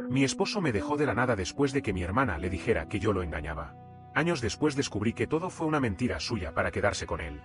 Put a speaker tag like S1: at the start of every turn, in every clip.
S1: Mi esposo me dejó de la nada después de que mi hermana le dijera que yo lo engañaba. Años después descubrí que todo fue una mentira suya para quedarse con él.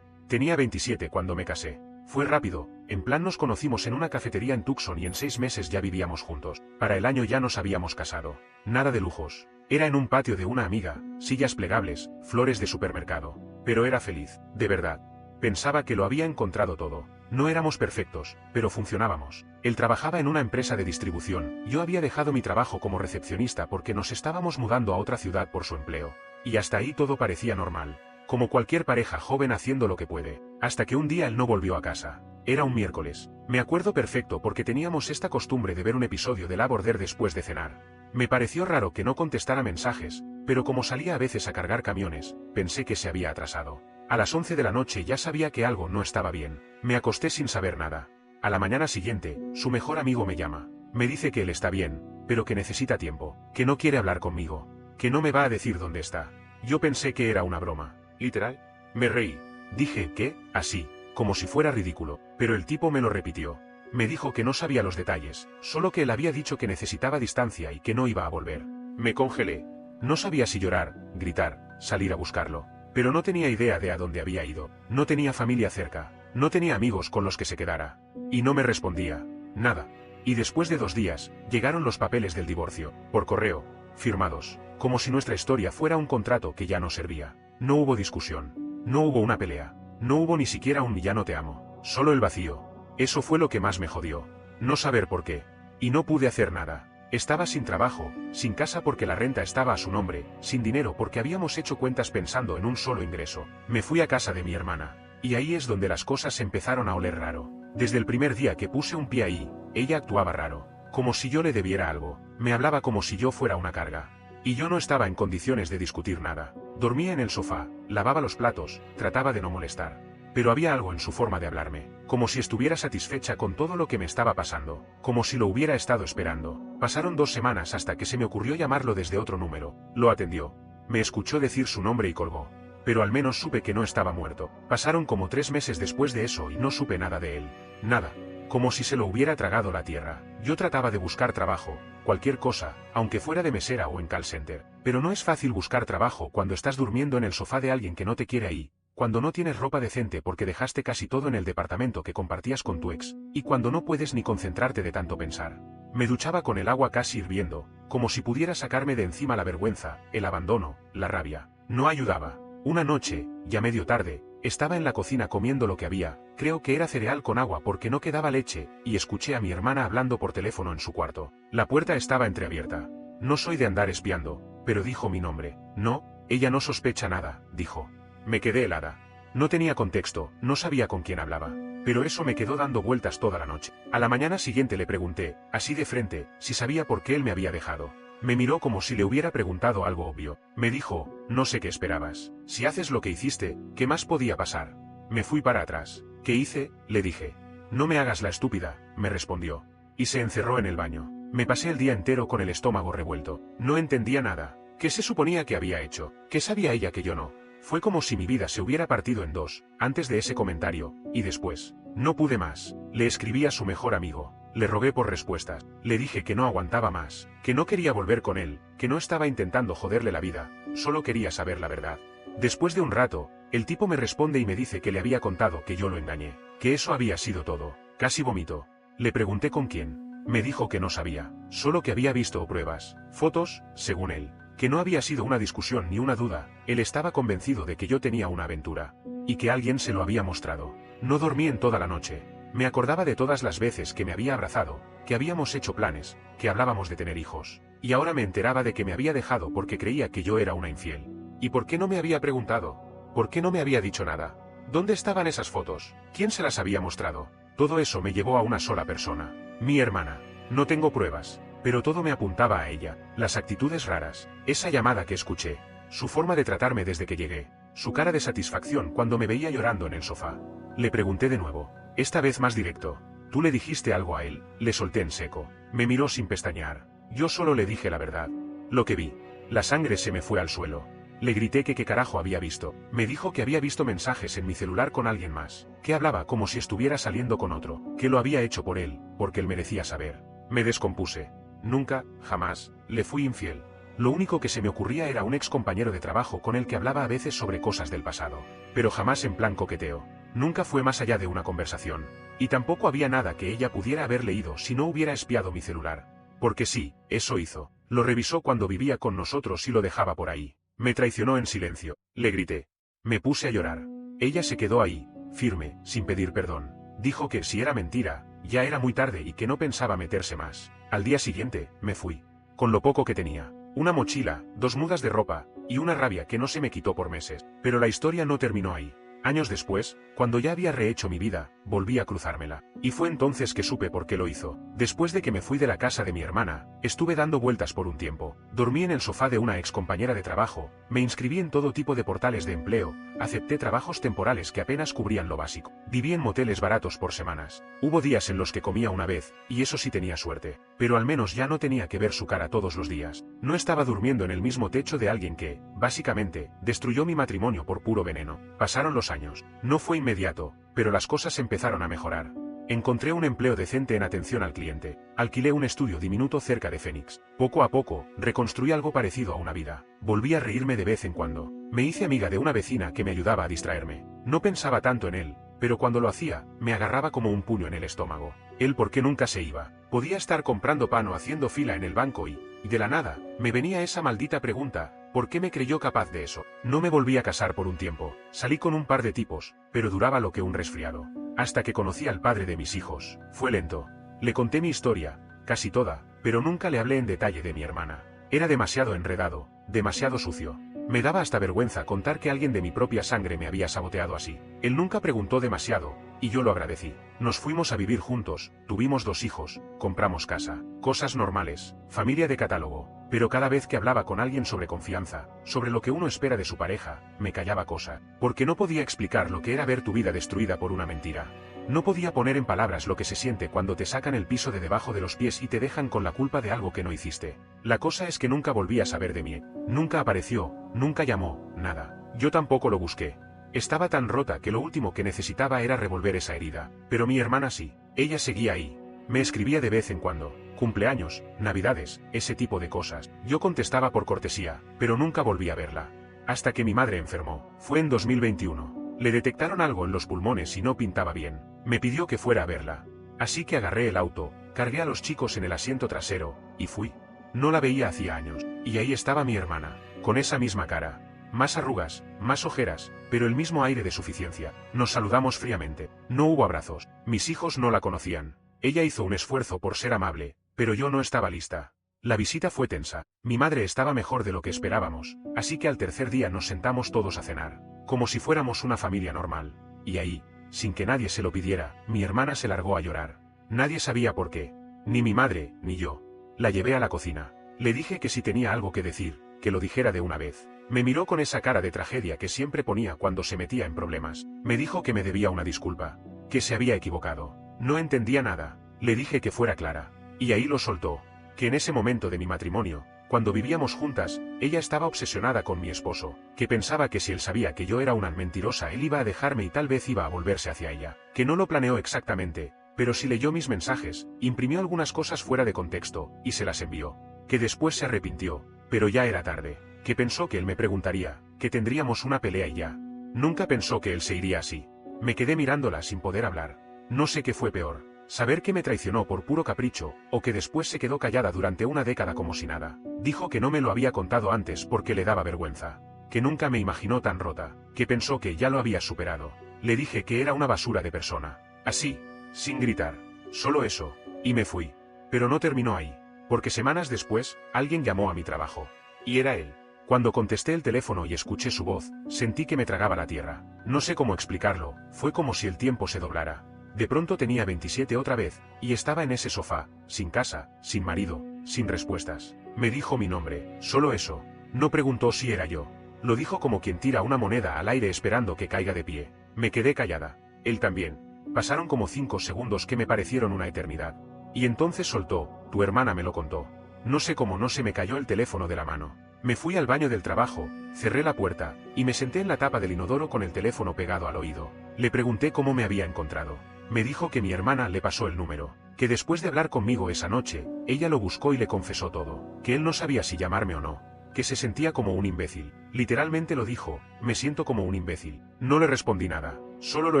S1: Tenía 27 cuando me casé. Fue rápido, en plan nos conocimos en una cafetería en Tucson y en 6 meses ya vivíamos juntos. Para el año ya nos habíamos casado. Nada de lujos. Era en un patio de una amiga, sillas plegables, flores de supermercado. Pero era feliz, de verdad. Pensaba que lo había encontrado todo. No éramos perfectos, pero funcionábamos. Él trabajaba en una empresa de distribución, yo había dejado mi trabajo como recepcionista porque nos estábamos mudando a otra ciudad por su empleo. Y hasta ahí todo parecía normal. Como cualquier pareja joven haciendo lo que puede. Hasta que un día él no volvió a casa. Era un miércoles. Me acuerdo perfecto porque teníamos esta costumbre de ver un episodio de Law and Order después de cenar. Me pareció raro que no contestara mensajes, pero como salía a veces a cargar camiones, pensé que se había atrasado. A las 11 de la noche ya sabía que algo no estaba bien. Me acosté sin saber nada. A la mañana siguiente, su mejor amigo me llama. Me dice que él está bien, pero que necesita tiempo, que no quiere hablar conmigo, que no me va a decir dónde está. Yo pensé que era una broma. ¿Literal? Me reí. Dije que, así, como si fuera ridículo, pero el tipo me lo repitió. Me dijo que no sabía los detalles, solo que él había dicho que necesitaba distancia y que no iba a volver. Me congelé. No sabía si llorar, gritar, salir a buscarlo. Pero no tenía idea de a dónde había ido. No tenía familia cerca. No tenía amigos con los que se quedara. Y no me respondía. Nada. Y después de 2 días, llegaron los papeles del divorcio, por correo, firmados, como si nuestra historia fuera un contrato que ya no servía. No hubo discusión. No hubo una pelea. No hubo ni siquiera un ya no te amo. Solo el vacío. Eso fue lo que más me jodió. No saber por qué. Y no pude hacer nada. Estaba sin trabajo, sin casa porque la renta estaba a su nombre, sin dinero porque habíamos hecho cuentas pensando en un solo ingreso. Me fui a casa de mi hermana. Y ahí es donde las cosas empezaron a oler raro. Desde el primer día que puse un pie ahí, ella actuaba raro. Como si yo le debiera algo. Me hablaba como si yo fuera una carga. Y yo no estaba en condiciones de discutir nada. Dormía en el sofá, lavaba los platos, trataba de no molestar. Pero había algo en su forma de hablarme, como si estuviera satisfecha con todo lo que me estaba pasando, como si lo hubiera estado esperando. Pasaron 2 semanas hasta que se me ocurrió llamarlo desde otro número. Lo atendió. Me escuchó decir su nombre y colgó. Pero al menos supe que no estaba muerto. Pasaron como 3 meses después de eso y no supe nada de él. Nada. Como si se lo hubiera tragado la tierra. Yo trataba de buscar trabajo, cualquier cosa, aunque fuera de mesera o en call center. Pero no es fácil buscar trabajo cuando estás durmiendo en el sofá de alguien que no te quiere ahí. Cuando no tienes ropa decente porque dejaste casi todo en el departamento que compartías con tu ex, y cuando no puedes ni concentrarte de tanto pensar. Me duchaba con el agua casi hirviendo, como si pudiera sacarme de encima la vergüenza, el abandono, la rabia. No ayudaba. Una noche, ya medio tarde, estaba en la cocina comiendo lo que había, creo que era cereal con agua porque no quedaba leche, y escuché a mi hermana hablando por teléfono en su cuarto. La puerta estaba entreabierta. No soy de andar espiando, pero dijo mi nombre. No, ella no sospecha nada, dijo. Me quedé helada. No tenía contexto, no sabía con quién hablaba. Pero eso me quedó dando vueltas toda la noche. A la mañana siguiente le pregunté, así de frente, si sabía por qué él me había dejado. Me miró como si le hubiera preguntado algo obvio. Me dijo, no sé qué esperabas. Si haces lo que hiciste, ¿qué más podía pasar? Me fui para atrás. ¿Qué hice? Le dije. No me hagas la estúpida, me respondió. Y se encerró en el baño. Me pasé el día entero con el estómago revuelto. No entendía nada. ¿Qué se suponía que había hecho? ¿Qué sabía ella que yo no? Fue como si mi vida se hubiera partido en 2, antes de ese comentario, y después. No pude más. Le escribí a su mejor amigo. Le rogué por respuestas. Le dije que no aguantaba más, que no quería volver con él, que no estaba intentando joderle la vida, solo quería saber la verdad. Después de un rato, el tipo me responde y me dice que le había contado que yo lo engañé, que eso había sido todo. Casi vomito. Le pregunté con quién. Me dijo que no sabía, solo que había visto pruebas, fotos, según él. Que no había sido una discusión ni una duda, él estaba convencido de que yo tenía una aventura. Y que alguien se lo había mostrado. No dormí en toda la noche. Me acordaba de todas las veces que me había abrazado, que habíamos hecho planes, que hablábamos de tener hijos. Y ahora me enteraba de que me había dejado porque creía que yo era una infiel. ¿Y por qué no me había preguntado? ¿Por qué no me había dicho nada? ¿Dónde estaban esas fotos? ¿Quién se las había mostrado? Todo eso me llevó a una sola persona. Mi hermana. No tengo pruebas. Pero todo me apuntaba a ella, las actitudes raras, esa llamada que escuché, su forma de tratarme desde que llegué, su cara de satisfacción cuando me veía llorando en el sofá. Le pregunté de nuevo, esta vez más directo. ¿Tú le dijiste algo a él? Le solté en seco. Me miró sin pestañear. Yo solo le dije la verdad. Lo que vi. La sangre se me fue al suelo. Le grité que qué carajo había visto. Me dijo que había visto mensajes en mi celular con alguien más, que hablaba como si estuviera saliendo con otro, que lo había hecho por él, porque él merecía saber. Me descompuse. Nunca, jamás, le fui infiel. Lo único que se me ocurría era un ex compañero de trabajo con el que hablaba a veces sobre cosas del pasado. Pero jamás en plan coqueteo. Nunca fue más allá de una conversación. Y tampoco había nada que ella pudiera haber leído si no hubiera espiado mi celular. Porque sí, eso hizo. Lo revisó cuando vivía con nosotros y lo dejaba por ahí. Me traicionó en silencio. Le grité. Me puse a llorar. Ella se quedó ahí, firme, sin pedir perdón. Dijo que si era mentira, ya era muy tarde y que no pensaba meterse más. Al día siguiente, me fui. Con lo poco que tenía. Una mochila, 2 mudas de ropa, y una rabia que no se me quitó por meses. Pero la historia no terminó ahí. Años después, cuando ya había rehecho mi vida, volví a cruzármela. Y fue entonces que supe por qué lo hizo. Después de que me fui de la casa de mi hermana, estuve dando vueltas por un tiempo. Dormí en el sofá de una ex compañera de trabajo, me inscribí en todo tipo de portales de empleo, acepté trabajos temporales que apenas cubrían lo básico. Viví en moteles baratos por semanas. Hubo días en los que comía una vez, y eso sí tenía suerte. Pero al menos ya no tenía que ver su cara todos los días. No estaba durmiendo en el mismo techo de alguien que, básicamente, destruyó mi matrimonio por puro veneno. Pasaron los años. No fue inmediato, pero las cosas empezaron a mejorar. Encontré un empleo decente en atención al cliente. Alquilé un estudio diminuto cerca de Phoenix. Poco a poco, reconstruí algo parecido a una vida. Volví a reírme de vez en cuando. Me hice amiga de una vecina que me ayudaba a distraerme. No pensaba tanto en él, pero cuando lo hacía, me agarraba como un puño en el estómago. Él porque nunca se iba. Podía estar comprando pan o haciendo fila en el banco y de la nada, me venía esa maldita pregunta. ¿Por qué me creyó capaz de eso? No me volví a casar por un tiempo. Salí con un par de tipos, pero duraba lo que un resfriado. Hasta que conocí al padre de mis hijos. Fue lento. Le conté mi historia, casi toda, pero nunca le hablé en detalle de mi hermana. Era demasiado enredado, demasiado sucio. Me daba hasta vergüenza contar que alguien de mi propia sangre me había saboteado así. Él nunca preguntó demasiado, y yo lo agradecí. Nos fuimos a vivir juntos, tuvimos 2 hijos, compramos casa. Cosas normales, familia de catálogo. Pero cada vez que hablaba con alguien sobre confianza, sobre lo que uno espera de su pareja, me callaba cosa. Porque no podía explicar lo que era ver tu vida destruida por una mentira. No podía poner en palabras lo que se siente cuando te sacan el piso de debajo de los pies y te dejan con la culpa de algo que no hiciste. La cosa es que nunca volví a saber de mí. Nunca apareció, nunca llamó, nada. Yo tampoco lo busqué. Estaba tan rota que lo último que necesitaba era revolver esa herida. Pero mi hermana sí. Ella seguía ahí. Me escribía de vez en cuando. Cumpleaños, navidades, ese tipo de cosas. Yo contestaba por cortesía, pero nunca volví a verla. Hasta que mi madre enfermó. Fue en 2021. Le detectaron algo en los pulmones y no pintaba bien. Me pidió que fuera a verla. Así que agarré el auto, cargué a los chicos en el asiento trasero, y fui. No la veía hacía años, y ahí estaba mi hermana, con esa misma cara. Más arrugas, más ojeras, pero el mismo aire de suficiencia. Nos saludamos fríamente. No hubo abrazos. Mis hijos no la conocían. Ella hizo un esfuerzo por ser amable, pero yo no estaba lista. La visita fue tensa. Mi madre estaba mejor de lo que esperábamos, así que al tercer día nos sentamos todos a cenar, como si fuéramos una familia normal. Y ahí, sin que nadie se lo pidiera, mi hermana se largó a llorar. Nadie sabía por qué. Ni mi madre, ni yo. La llevé a la cocina. Le dije que si tenía algo que decir, que lo dijera de una vez. Me miró con esa cara de tragedia que siempre ponía cuando se metía en problemas. Me dijo que me debía una disculpa, que se había equivocado. No entendía nada. Le dije que fuera clara. Y ahí lo soltó. Que en ese momento de mi matrimonio, cuando vivíamos juntas, ella estaba obsesionada con mi esposo, que pensaba que si él sabía que yo era una mentirosa él iba a dejarme y tal vez iba a volverse hacia ella. Que no lo planeó exactamente, pero sí leyó mis mensajes, imprimió algunas cosas fuera de contexto, y se las envió. Que después se arrepintió, pero ya era tarde. Que pensó que él me preguntaría, que tendríamos una pelea y ya. Nunca pensó que él se iría así. Me quedé mirándola sin poder hablar. No sé qué fue peor, saber que me traicionó por puro capricho, o que después se quedó callada durante una década como si nada. Dijo que no me lo había contado antes porque le daba vergüenza. Que nunca me imaginó tan rota, que pensó que ya lo había superado. Le dije que era una basura de persona. Así, sin gritar. Solo eso. Y me fui. Pero no terminó ahí. Porque semanas después, alguien llamó a mi trabajo. Y era él. Cuando contesté el teléfono y escuché su voz, sentí que me tragaba la tierra. No sé cómo explicarlo, fue como si el tiempo se doblara. De pronto tenía 27 otra vez, y estaba en ese sofá, sin casa, sin marido, sin respuestas. Me dijo mi nombre, solo eso. No preguntó si era yo. Lo dijo como quien tira una moneda al aire esperando que caiga de pie. Me quedé callada. Él también. Pasaron como 5 segundos que me parecieron una eternidad. Y entonces soltó, tu hermana me lo contó. No sé cómo no se me cayó el teléfono de la mano. Me fui al baño del trabajo, cerré la puerta, y me senté en la tapa del inodoro con el teléfono pegado al oído. Le pregunté cómo me había encontrado. Me dijo que mi hermana le pasó el número, que después de hablar conmigo esa noche, ella lo buscó y le confesó todo, que él no sabía si llamarme o no, que se sentía como un imbécil. Literalmente lo dijo, me siento como un imbécil. No le respondí nada, solo lo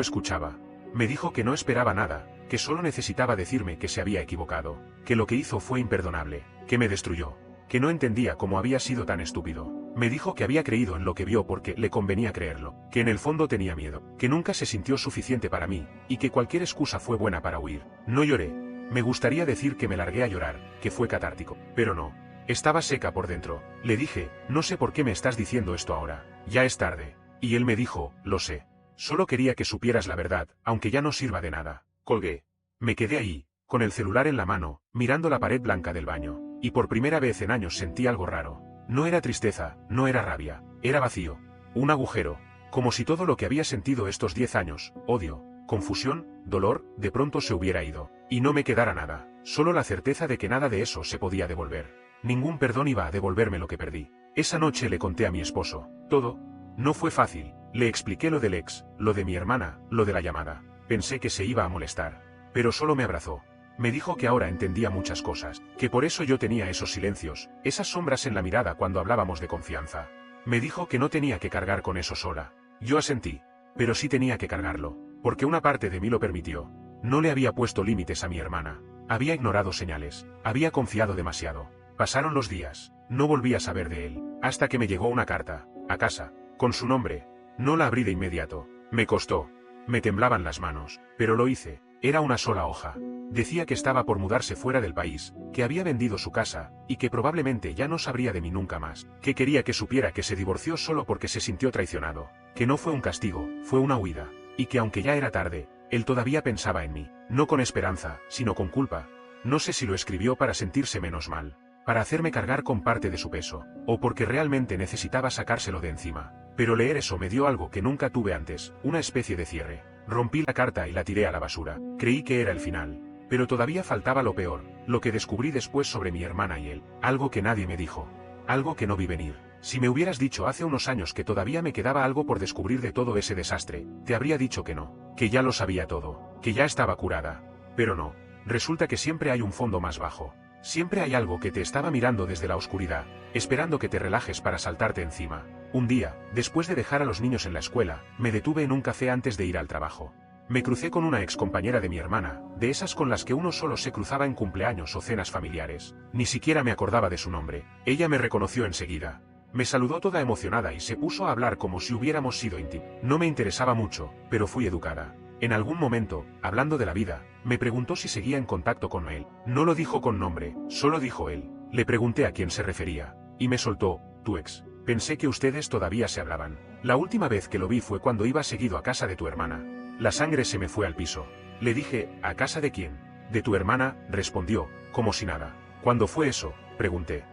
S1: escuchaba. Me dijo que no esperaba nada, que solo necesitaba decirme que se había equivocado, que lo que hizo fue imperdonable, que me destruyó, que no entendía cómo había sido tan estúpido. Me dijo que había creído en lo que vio porque le convenía creerlo, que en el fondo tenía miedo, que nunca se sintió suficiente para mí, y que cualquier excusa fue buena para huir. No lloré. Me gustaría decir que me largué a llorar, que fue catártico, pero no. Estaba seca por dentro. Le dije, no sé por qué me estás diciendo esto ahora, ya es tarde. Y él me dijo, lo sé. Solo quería que supieras la verdad, aunque ya no sirva de nada. Colgué. Me quedé ahí, con el celular en la mano, mirando la pared blanca del baño, y por primera vez en años sentí algo raro. No era tristeza, no era rabia, era vacío. Un agujero, como si todo lo que había sentido estos 10 años, odio, confusión, dolor, de pronto se hubiera ido, y no me quedara nada, solo la certeza de que nada de eso se podía devolver. Ningún perdón iba a devolverme lo que perdí. Esa noche le conté a mi esposo, todo. No fue fácil, le expliqué lo del ex, lo de mi hermana, lo de la llamada. Pensé que se iba a molestar, pero solo me abrazó. Me dijo que ahora entendía muchas cosas, que por eso yo tenía esos silencios, esas sombras en la mirada cuando hablábamos de confianza. Me dijo que no tenía que cargar con eso sola. Yo asentí, pero sí tenía que cargarlo, porque una parte de mí lo permitió. No le había puesto límites a mi hermana, había ignorado señales, había confiado demasiado. Pasaron los días, no volví a saber de él, hasta que me llegó una carta, a casa, con su nombre. No la abrí de inmediato, me costó, me temblaban las manos, pero lo hice. Era una sola hoja. Decía que estaba por mudarse fuera del país, que había vendido su casa, y que probablemente ya no sabría de mí nunca más, que quería que supiera que se divorció solo porque se sintió traicionado, que no fue un castigo, fue una huida, y que aunque ya era tarde, él todavía pensaba en mí, no con esperanza, sino con culpa. No sé si lo escribió para sentirse menos mal, para hacerme cargar con parte de su peso, o porque realmente necesitaba sacárselo de encima, pero leer eso me dio algo que nunca tuve antes, una especie de cierre. Rompí la carta y la tiré a la basura. Creí que era el final. Pero todavía faltaba lo peor, lo que descubrí después sobre mi hermana y él. Algo que nadie me dijo. Algo que no vi venir. Si me hubieras dicho hace unos años que todavía me quedaba algo por descubrir de todo ese desastre, te habría dicho que no, que ya lo sabía todo, que ya estaba curada. Pero no. Resulta que siempre hay un fondo más bajo. Siempre hay algo que te estaba mirando desde la oscuridad, esperando que te relajes para saltarte encima. Un día, después de dejar a los niños en la escuela, me detuve en un café antes de ir al trabajo. Me crucé con una ex compañera de mi hermana, de esas con las que uno solo se cruzaba en cumpleaños o cenas familiares. Ni siquiera me acordaba de su nombre. Ella me reconoció enseguida. Me saludó toda emocionada y se puso a hablar como si hubiéramos sido íntimos. No me interesaba mucho, pero fui educada. En algún momento, hablando de la vida, me preguntó si seguía en contacto con él. No lo dijo con nombre, solo dijo él. Le pregunté a quién se refería, y me soltó, tu ex. Pensé que ustedes todavía se hablaban. La última vez que lo vi fue cuando iba seguido a casa de tu hermana. La sangre se me fue al piso. Le dije, ¿a casa de quién? De tu hermana, respondió, como si nada. ¿Cuándo fue eso? Pregunté.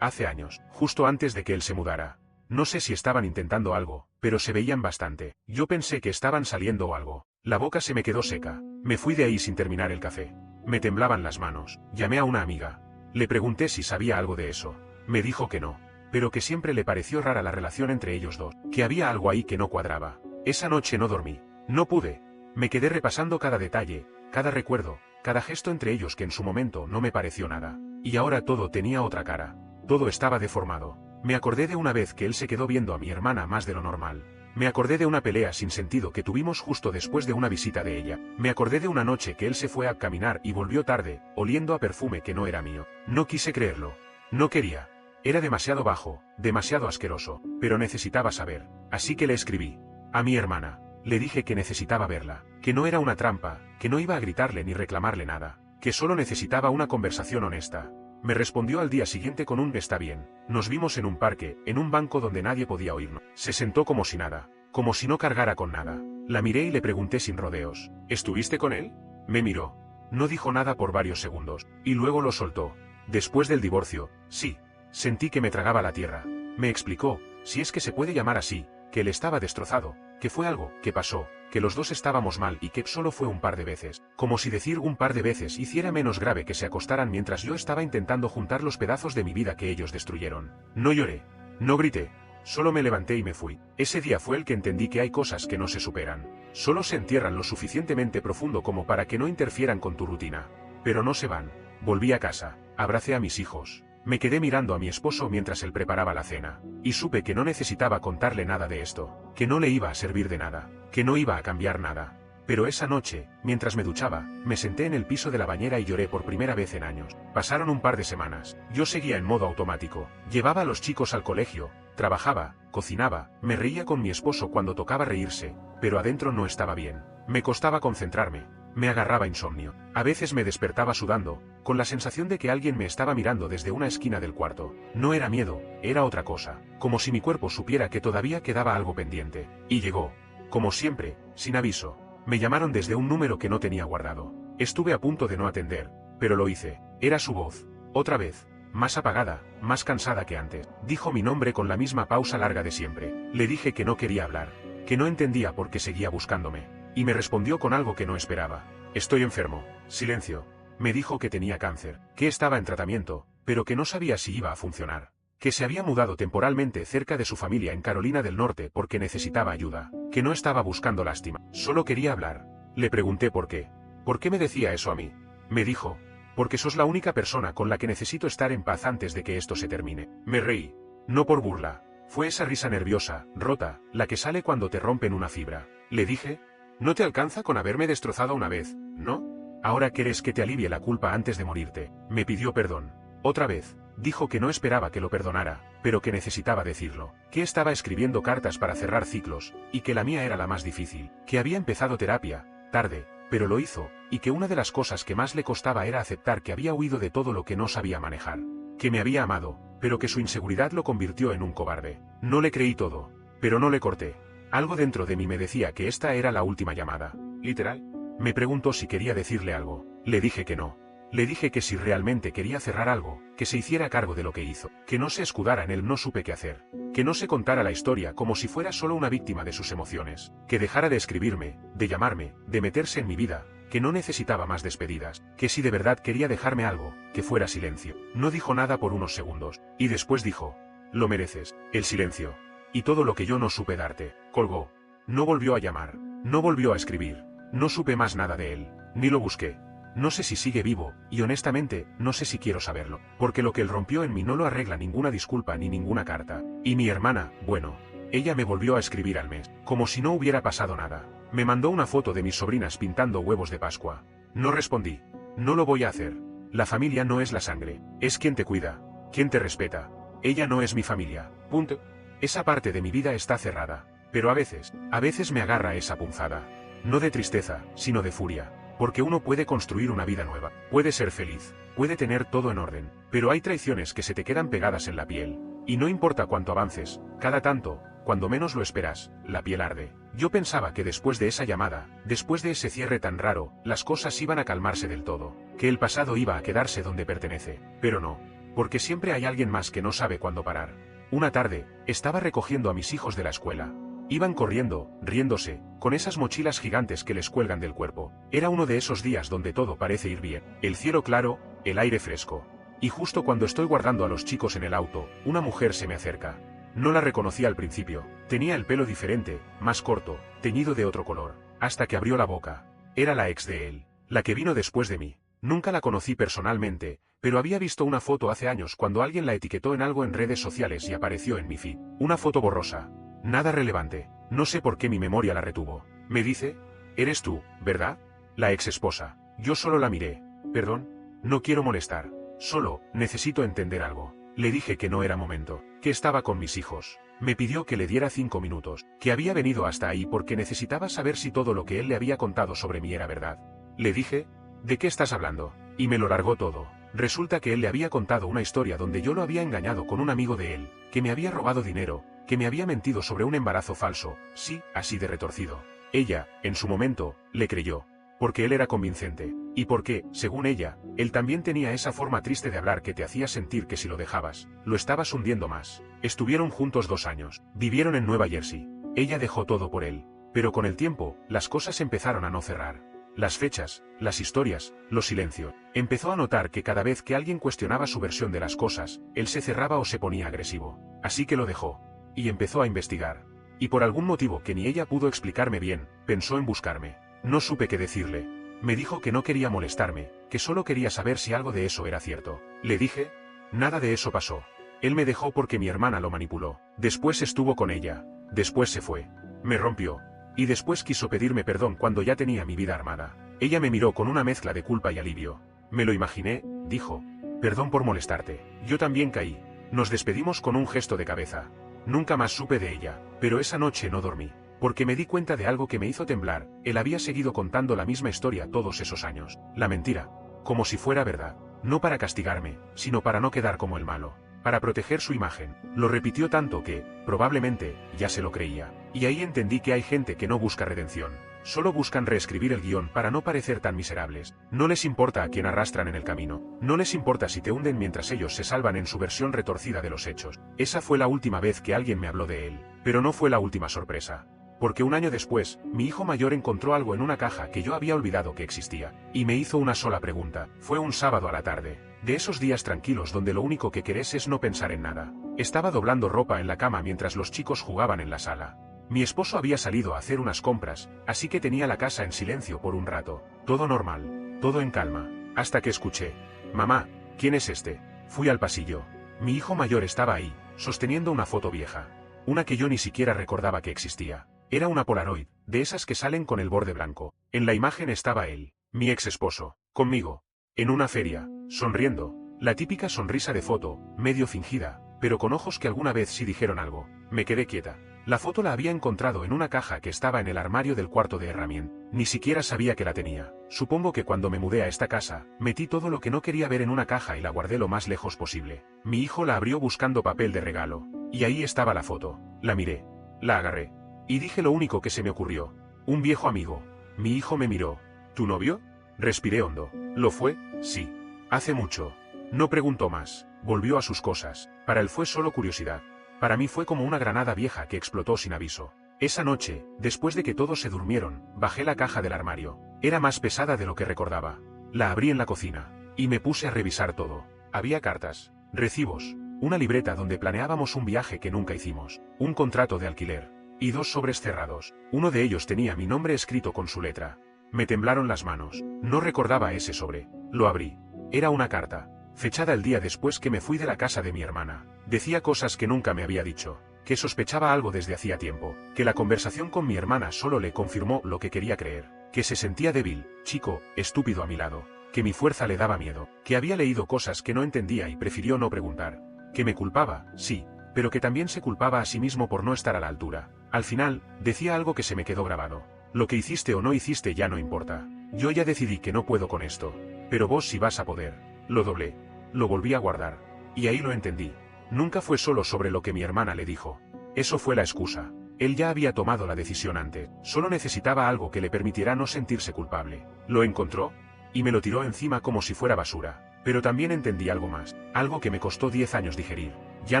S1: Hace años, justo antes de que él se mudara. No sé si estaban intentando algo, pero se veían bastante. Yo pensé que estaban saliendo o algo. La boca se me quedó seca. Me fui de ahí sin terminar el café. Me temblaban las manos. Llamé a una amiga. Le pregunté si sabía algo de eso. Me dijo que no, pero que siempre le pareció rara la relación entre ellos dos, que había algo ahí que no cuadraba. Esa noche no dormí. No pude. Me quedé repasando cada detalle, cada recuerdo, cada gesto entre ellos que en su momento no me pareció nada. Y ahora todo tenía otra cara. Todo estaba deformado. Me acordé de una vez que él se quedó viendo a mi hermana más de lo normal. Me acordé de una pelea sin sentido que tuvimos justo después de una visita de ella. Me acordé de una noche que él se fue a caminar y volvió tarde, oliendo a perfume que no era mío. No quise creerlo. No quería. Era demasiado bajo, demasiado asqueroso, pero necesitaba saber. Así que le escribí. A mi hermana. Le dije que necesitaba verla, que no era una trampa, que no iba a gritarle ni reclamarle nada, que solo necesitaba una conversación honesta. Me respondió al día siguiente con un está bien. Nos vimos en un parque, en un banco donde nadie podía oírnos. Se sentó como si nada, como si no cargara con nada. La miré y le pregunté sin rodeos, ¿estuviste con él? Me miró. No dijo nada por varios segundos, y luego lo soltó. Después del divorcio, sí. Sentí que me tragaba la tierra. Me explicó, si es que se puede llamar así, que él estaba destrozado, que fue algo que pasó, que los dos estábamos mal y que solo fue un par de veces, como si decir un par de veces hiciera menos grave que se acostaran mientras yo estaba intentando juntar los pedazos de mi vida que ellos destruyeron. No lloré, no grité, Solo me levanté y me fui. Ese día fue el que entendí que hay cosas que no se superan. Solo se entierran lo suficientemente profundo como para que no interfieran con tu rutina. Pero no se van. Volví a casa, abracé a mis hijos. Me quedé mirando a mi esposo mientras él preparaba la cena. Y supe que no necesitaba contarle nada de esto. Que no le iba a servir de nada. Que no iba a cambiar nada. Pero esa noche, mientras me duchaba, me senté en el piso de la bañera y lloré por primera vez en años. Pasaron un par de semanas. Yo seguía en modo automático. Llevaba a los chicos al colegio, trabajaba, cocinaba, me reía con mi esposo cuando tocaba reírse, pero adentro no estaba bien. Me costaba concentrarme. Me agarraba insomnio. A veces me despertaba sudando, con la sensación de que alguien me estaba mirando desde una esquina del cuarto. No era miedo, era otra cosa. Como si mi cuerpo supiera que todavía quedaba algo pendiente. Y llegó. Como siempre, sin aviso. Me llamaron desde un número que no tenía guardado. Estuve a punto de no atender, pero lo hice. Era su voz. Otra vez. Más apagada, más cansada que antes. Dijo mi nombre con la misma pausa larga de siempre. Le dije que no quería hablar. Que no entendía por qué seguía buscándome. Y me respondió con algo que no esperaba. Estoy enfermo. Silencio. Me dijo que tenía cáncer. Que estaba en tratamiento, pero que no sabía si iba a funcionar. Que se había mudado temporalmente cerca de su familia en Carolina del Norte porque necesitaba ayuda. Que no estaba buscando lástima. Solo quería hablar. Le pregunté por qué. ¿Por qué me decía eso a mí? Me dijo. Porque sos la única persona con la que necesito estar en paz antes de que esto se termine. Me reí. No por burla. Fue esa risa nerviosa, rota, la que sale cuando te rompen una fibra. Le dije. ¿No te alcanza con haberme destrozado una vez, no? Ahora quieres que te alivie la culpa antes de morirte. Me pidió perdón. Otra vez. Dijo que no esperaba que lo perdonara, pero que necesitaba decirlo. Que estaba escribiendo cartas para cerrar ciclos, y que la mía era la más difícil. Que había empezado terapia, tarde, pero lo hizo, y que una de las cosas que más le costaba era aceptar que había huido de todo lo que no sabía manejar. Que me había amado, pero que su inseguridad lo convirtió en un cobarde. No le creí todo, pero no le corté. Algo dentro de mí me decía que esta era la última llamada. ¿Literal? Me preguntó si quería decirle algo. Le dije que no. Le dije que si realmente quería cerrar algo, que se hiciera cargo de lo que hizo, que no se escudara en el no supe qué hacer, que no se contara la historia como si fuera solo una víctima de sus emociones, que dejara de escribirme, de llamarme, de meterse en mi vida, que no necesitaba más despedidas, que si de verdad quería dejarme algo, que fuera silencio. No dijo nada por unos segundos, y después dijo, lo mereces, el silencio, y todo lo que yo no supe darte. Colgó. No volvió a llamar, no volvió a escribir, no supe más nada de él, ni lo busqué. No sé si sigue vivo, y honestamente, no sé si quiero saberlo, porque lo que él rompió en mí no lo arregla ninguna disculpa ni ninguna carta. Y mi hermana, bueno, ella me volvió a escribir al mes, como si no hubiera pasado nada. Me mandó una foto de mis sobrinas pintando huevos de Pascua. No respondí. No lo voy a hacer. La familia no es la sangre, es quien te cuida, quien te respeta. Ella no es mi familia. Punto. Esa parte de mi vida está cerrada. Pero a veces me agarra esa punzada. No de tristeza, sino de furia. Porque uno puede construir una vida nueva, puede ser feliz, puede tener todo en orden, pero hay traiciones que se te quedan pegadas en la piel. Y no importa cuánto avances, cada tanto, cuando menos lo esperas, la piel arde. Yo pensaba que después de esa llamada, después de ese cierre tan raro, las cosas iban a calmarse del todo, que el pasado iba a quedarse donde pertenece, pero no, porque siempre hay alguien más que no sabe cuándo parar. Una tarde, estaba recogiendo a mis hijos de la escuela. Iban corriendo, riéndose, con esas mochilas gigantes que les cuelgan del cuerpo. Era uno de esos días donde todo parece ir bien. El cielo claro, el aire fresco. Y justo cuando estoy guardando a los chicos en el auto, una mujer se me acerca. No la reconocí al principio. Tenía el pelo diferente, más corto, teñido de otro color. Hasta que abrió la boca. Era la ex de él, la que vino después de mí. Nunca la conocí personalmente, pero había visto una foto hace años cuando alguien la etiquetó en algo en redes sociales y apareció en mi feed. Una foto borrosa. Nada relevante. No sé por qué mi memoria la retuvo. Me dice, eres tú, ¿verdad? La ex esposa. Yo solo la miré. Perdón, no quiero molestar. Solo, necesito entender algo. Le dije que no era momento, que estaba con mis hijos. Me pidió que le diera 5 minutos, que había venido hasta ahí porque necesitaba saber si todo lo que él le había contado sobre mí era verdad. Le dije, ¿de qué estás hablando? Y me lo largó todo. Resulta que él le había contado una historia donde yo lo había engañado con un amigo de él, que me había robado dinero, que me había mentido sobre un embarazo falso, sí, así de retorcido. Ella, en su momento, le creyó. Porque él era convincente, y porque, según ella, él también tenía esa forma triste de hablar que te hacía sentir que si lo dejabas, lo estabas hundiendo más. Estuvieron juntos 2 años, vivieron en Nueva Jersey. Ella dejó todo por él, pero con el tiempo, las cosas empezaron a no cerrar. Las fechas, las historias, los silencios. Empezó a notar que cada vez que alguien cuestionaba su versión de las cosas, él se cerraba o se ponía agresivo. Así que lo dejó. y empezó a investigar. Y por algún motivo que ni ella pudo explicarme bien, pensó en buscarme. No supe qué decirle. Me dijo que no quería molestarme, que solo quería saber si algo de eso era cierto. Le dije, nada de eso pasó. Él me dejó porque mi hermana lo manipuló. Después estuvo con ella. Después se fue. Me rompió. Y después quiso pedirme perdón cuando ya tenía mi vida armada. Ella me miró con una mezcla de culpa y alivio. Me lo imaginé, dijo. Perdón por molestarte. Yo también caí. Nos despedimos con un gesto de cabeza. Nunca más supe de ella, pero esa noche no dormí. Porque me di cuenta de algo que me hizo temblar. Él había seguido contando la misma historia todos esos años. La mentira. Como si fuera verdad. No para castigarme, sino para no quedar como el malo. Para proteger su imagen. Lo repitió tanto que, probablemente, ya se lo creía. Y ahí entendí que hay gente que no busca redención. Solo buscan reescribir el guión para no parecer tan miserables. No les importa a quien arrastran en el camino. No les importa si te hunden mientras ellos se salvan en su versión retorcida de los hechos. Esa fue la última vez que alguien me habló de él. Pero no fue la última sorpresa. Porque un año después, mi hijo mayor encontró algo en una caja que yo había olvidado que existía. Y me hizo una sola pregunta. Fue un sábado a la tarde. De esos días tranquilos donde lo único que querés es no pensar en nada. Estaba doblando ropa en la cama mientras los chicos jugaban en la sala. Mi esposo había salido a hacer unas compras, así que tenía la casa en silencio por un rato. Todo normal, todo en calma, hasta que escuché. Mamá, ¿quién es este? Fui al pasillo. Mi hijo mayor estaba ahí, sosteniendo una foto vieja. Una que yo ni siquiera recordaba que existía. Era una Polaroid, de esas que salen con el borde blanco. En la imagen estaba él, mi ex esposo, conmigo. En una feria, sonriendo. La típica sonrisa de foto, medio fingida, pero con ojos que alguna vez sí dijeron algo. Me quedé quieta. La foto la había encontrado en una caja que estaba en el armario del cuarto de herramientas. Ni siquiera sabía que la tenía. Supongo que cuando me mudé a esta casa, metí todo lo que no quería ver en una caja y la guardé lo más lejos posible. Mi hijo la abrió buscando papel de regalo. Y ahí estaba la foto. La miré. La agarré. Y dije lo único que se me ocurrió. Un viejo amigo. Mi hijo me miró. ¿Tu novio? Respiré hondo. ¿Lo fue? Sí. Hace mucho. No preguntó más. Volvió a sus cosas. Para él fue solo curiosidad. Para mí fue como una granada vieja que explotó sin aviso. Esa noche, después de que todos se durmieron, bajé la caja del armario. Era más pesada de lo que recordaba. La abrí en la cocina. Y me puse a revisar todo. Había cartas, recibos, una libreta donde planeábamos un viaje que nunca hicimos, un contrato de alquiler, y 2 sobres cerrados. Uno de ellos tenía mi nombre escrito con su letra. Me temblaron las manos. No recordaba ese sobre. Lo abrí. Era una carta, fechada el día después que me fui de la casa de mi hermana. Decía cosas que nunca me había dicho, que sospechaba algo desde hacía tiempo, que la conversación con mi hermana solo le confirmó lo que quería creer, que se sentía débil, chico, estúpido a mi lado, que mi fuerza le daba miedo, que había leído cosas que no entendía y prefirió no preguntar, que me culpaba, sí, pero que también se culpaba a sí mismo por no estar a la altura. Al final, decía algo que se me quedó grabado. Lo que hiciste o no hiciste ya no importa. Yo ya decidí que no puedo con esto, pero vos sí vas a poder. Lo doblé. Lo volví a guardar. Y ahí lo entendí. Nunca fue solo sobre lo que mi hermana le dijo. Eso fue la excusa. Él ya había tomado la decisión antes. Solo necesitaba algo que le permitiera no sentirse culpable. Lo encontró y me lo tiró encima como si fuera basura. Pero también entendí algo más. Algo que me costó 10 años digerir. Ya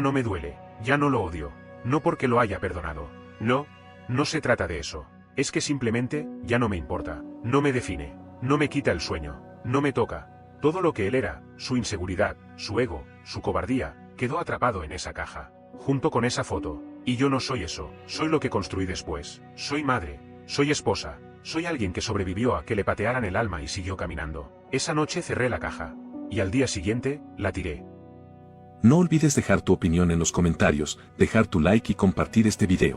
S1: no me duele. Ya no lo odio. No porque lo haya perdonado. No. No se trata de eso. Es que simplemente, ya no me importa. No me define. No me quita el sueño. No me toca. Todo lo que él era, su inseguridad, su ego, su cobardía, quedó atrapado en esa caja, junto con esa foto. Y yo no soy eso, soy lo que construí después. Soy madre, soy esposa, soy alguien que sobrevivió a que le patearan el alma y siguió caminando. Esa noche cerré la caja. Y al día siguiente, la tiré.
S2: No olvides dejar tu opinión en los comentarios, dejar tu like y compartir este video.